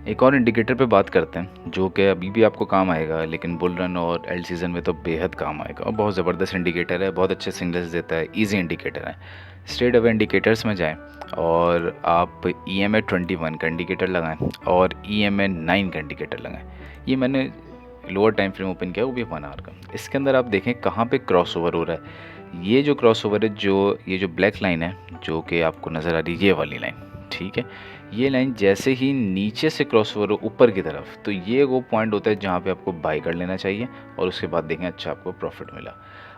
एक और इंडिकेटर पे बात करते हैं जो कि अभी भी आपको काम आएगा, लेकिन बुल रन और एल्ड सीज़न में तो बेहद काम आएगा और बहुत ज़बरदस्त इंडिकेटर है, बहुत अच्छे सिग्नल्स देता है, इजी इंडिकेटर है। स्ट्रेट अवे इंडिकेटर्स में जाएं और आप EMA 21 का इंडिकेटर लगाएं और EMA 9 का इंडिकेटर लगाएं। ये मैंने लोअर टाइम फ्रेम ओपन किया, वो भी 1 आवर का। इसके अंदर आप देखें कहाँ पे क्रॉस ओवर हो रहा है। ये जो क्रॉस ओवर है, ये जो ब्लैक लाइन है जो कि आपको नज़र आ रही है, ये वाली लाइन, ठीक है। ये लाइन जैसे ही नीचे से क्रॉस ओवर हो ऊपर की तरफ, तो ये वो पॉइंट होता है जहाँ पे आपको बाई कर लेना चाहिए और उसके बाद देखें अच्छा आपको प्रॉफिट मिला।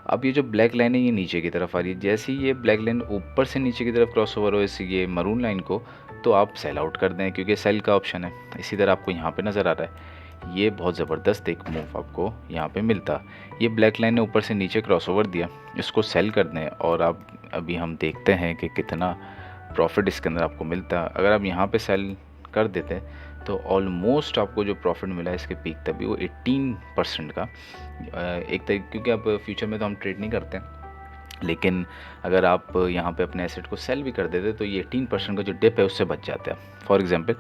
अब ये जो ब्लैक लाइन है ये नीचे की तरफ आ रही है, जैसे ही ये ब्लैक लाइन ऊपर से नीचे की तरफ क्रॉस ओवर हो इस ये मरून लाइन को, तो आप सेल आउट कर दें क्योंकि सेल का ऑप्शन है। इसी तरह आपको यहाँ पे नज़र आ रहा है, ये बहुत ज़बरदस्त एक मूव आपको यहाँ पे मिलता। ये ब्लैक लाइन ने ऊपर से नीचे क्रॉस ओवर दिया, इसको सेल कर दें और आप अभी हम देखते हैं कि कितना प्रॉफिट इसके अंदर आपको मिलता है। अगर आप यहाँ पे सेल कर देते तो ऑलमोस्ट आपको जो प्रॉफिट मिला इसके पीक तक भी वो 18% का एक तरीके, क्योंकि आप फ्यूचर में तो हम ट्रेड नहीं करते हैं, लेकिन अगर आप यहाँ पे अपने एसेट को सेल भी कर देते तो ये 18% का जो डिप है उससे बच जाता है। फॉर एग्जांपल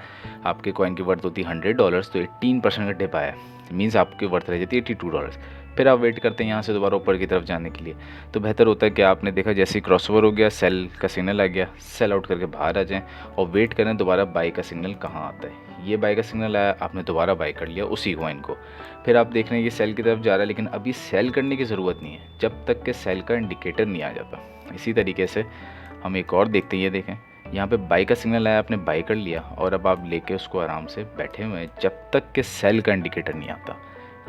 आपके कॉइन की वर्थ होती है $100, तो 18% का डिप आया मीन्स आपकी वर्थ रह जाती है $82। फिर आप वेट करते हैं यहाँ से दोबारा ऊपर की तरफ जाने के लिए, तो बेहतर होता है कि आपने देखा जैसे ही क्रॉसओवर हो गया, सेल का सिग्नल आ गया, सेल आउट करके बाहर आ जाएं और वेट करें दोबारा बाई का सिग्नल कहाँ आता है। ये बाई का सिग्नल आया, आपने दोबारा बाई कर लिया उसी कॉइन को, फिर आप देख रहे हैं ये सेल की तरफ जा रहा है, लेकिन अभी सेल करने की ज़रूरत नहीं है जब तक कि सेल का इंडिकेटर नहीं आ जाता। इसी तरीके से हम एक और देखते हैं, ये देखें यहाँ पे बाई का सिग्नल आया, आपने बाई कर लिया और अब आप लेके उसको आराम से बैठे हुए हैं जब तक कि सेल का इंडिकेटर नहीं आता।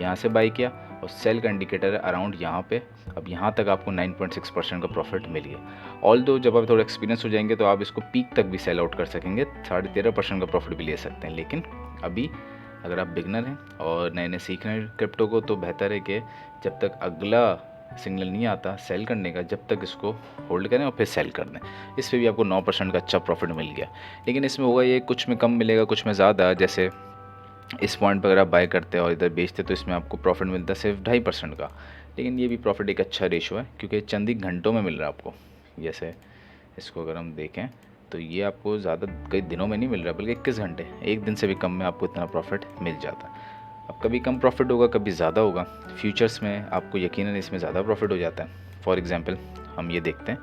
यहाँ से बाई किया और सेल का इंडिकेटर है अराउंड यहाँ पे, अब यहाँ तक आपको 9.6% का प्रॉफिट मिल गया। ऑल दो जब आप थोड़ा एक्सपीरियंस हो जाएंगे तो आप इसको पीक तक भी सेल आउट कर सकेंगे, 13.5% का प्रॉफिट भी ले सकते हैं। लेकिन अभी अगर आप बिगनर हैं और नए नए सीख रहे हैं क्रिप्टो को, तो बेहतर है कि जब तक अगला सिग्नल नहीं आता सेल करने का, जब तक इसको होल्ड करें और फिर सेल कर दें। इस पर भी आपको 9% का अच्छा प्रॉफिट मिल गया, लेकिन इसमें होगा ये कुछ में कम मिलेगा कुछ में ज़्यादा। जैसे इस पॉइंट पर अगर आप बाय करते हैं और इधर बेचते तो इसमें आपको प्रॉफिट मिलता है सिर्फ 2.5% का, लेकिन ये भी प्रॉफिट एक अच्छा रेशो है क्योंकि चंद ही घंटों में मिल रहा है आपको। जैसे इसको अगर हम देखें तो ये आपको ज़्यादा कई दिनों में नहीं मिल रहा, बल्कि 21 घंटे, एक दिन से भी कम में आपको इतना प्रॉफिट मिल जाता है। अब कभी कम प्रॉफिट होगा कभी ज़्यादा होगा, फ्यूचर्स में आपको यकीनन इसमें ज़्यादा प्रॉफिट हो जाता है। फॉर एग्ज़ाम्पल हम ये देखते हैं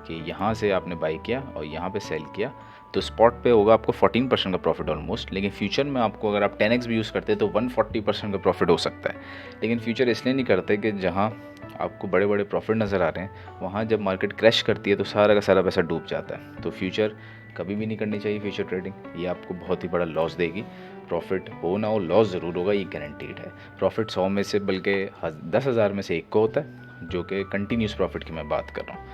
कि यहाँ से आपने बाई किया और यहाँ पे सेल किया, तो स्पॉट पे होगा आपको 14% का प्रॉफिट ऑलमोस्ट, लेकिन फ्यूचर में आपको अगर आप 10x भी यूज़ करते हैं तो 140% का प्रॉफिट हो सकता है। लेकिन फ्यूचर इसलिए नहीं करते कि जहाँ आपको बड़े बड़े प्रॉफिट नज़र आ रहे हैं वहाँ जब मार्केट क्रैश करती है तो सारा का सारा पैसा डूब जाता है। तो फ्यूचर कभी भी नहीं करनी चाहिए फ्यूचर ट्रेडिंग, ये आपको बहुत ही बड़ा लॉस देगी। प्रॉफिट हो ना हो लॉस ज़रूर होगा, ये गारंटीड है। प्रॉफिट 100 में से बल्कि 10,000 में से एक को होता है, जो कि कंटिन्यूस प्रॉफिट की मैं बात कर रहा हूँ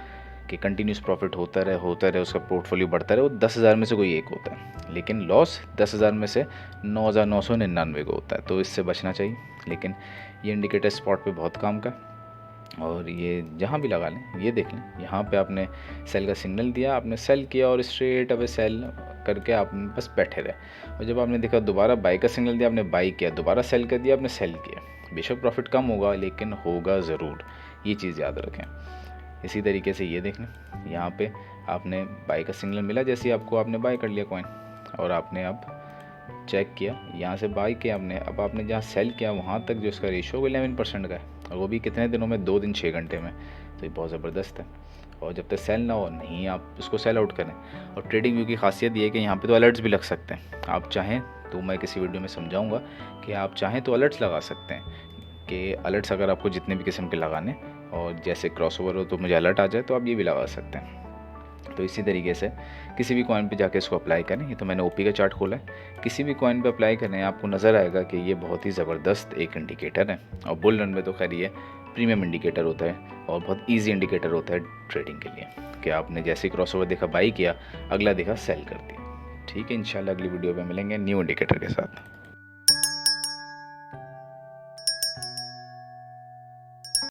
कि कंटिन्यूस प्रॉफिट होता रहे उसका पोर्टफोलियो बढ़ता रहे, वो 10,000 में से कोई एक होता है। लेकिन लॉस 10,000 में से 9,999 को होता है, तो इससे बचना चाहिए। लेकिन ये इंडिकेटर स्पॉट पे बहुत काम का, और ये जहाँ भी लगा लें ये देख लें, यहाँ पे आपने सेल का सिग्नल दिया, आपने सेल किया और स्ट्रेट अवे सेल करके आप बस बैठे रहे, और जब आपने देखा दोबारा बाई का सिग्नल दिया, आपने बाई किया, दोबारा सेल कर दिया, आपने सेल किया। बेशक प्रॉफिट कम होगा लेकिन होगा ज़रूर, ये चीज़ याद रखें। इसी तरीके से ये देख लें, यहाँ पे आपने बाई का सिग्नल मिला, जैसे आपको आपने बाई कर लिया कॉइन और आपने अब चेक किया, यहाँ से बाई किया आपने, अब आपने जहाँ सेल किया वहाँ तक जो इसका रेशो 11% का है, और वो भी कितने दिनों में, 2 दिन 6 घंटे में। तो ये बहुत ज़बरदस्त है। और जब तक सेल ना हो नहीं आप उसको सेल आउट करें। और ट्रेडिंग व्यू की खासियत ये है कि यहाँ पे तो अलर्ट्स भी लग सकते हैं, आप चाहें तो मैं किसी वीडियो में समझाऊंगा कि आप चाहें तो अलर्ट्स लगा सकते हैं, कि अलर्ट्स अगर आपको जितने भी किस्म के लगाने, और जैसे क्रॉसओवर हो तो मुझे अलर्ट आ जाए, तो आप ये भी लगा सकते हैं। तो इसी तरीके से किसी भी कॉइन पे जाके इसको अप्लाई करें। ये तो मैंने ओपी का चार्ट खोला है, किसी भी कॉइन पे अप्लाई करें, आपको नज़र आएगा कि ये बहुत ही ज़बरदस्त एक इंडिकेटर है। और बुल रन में तो खैर ये प्रीमियम इंडिकेटर होता है और बहुत ईजी इंडिकेटर होता है ट्रेडिंग के लिए, कि आपने जैसे क्रॉसओवर देखा बाई किया, अगला देखा सेल कर दिया। ठीक है, इंशाल्लाह अगली वीडियो में मिलेंगे न्यू इंडिकेटर के साथ।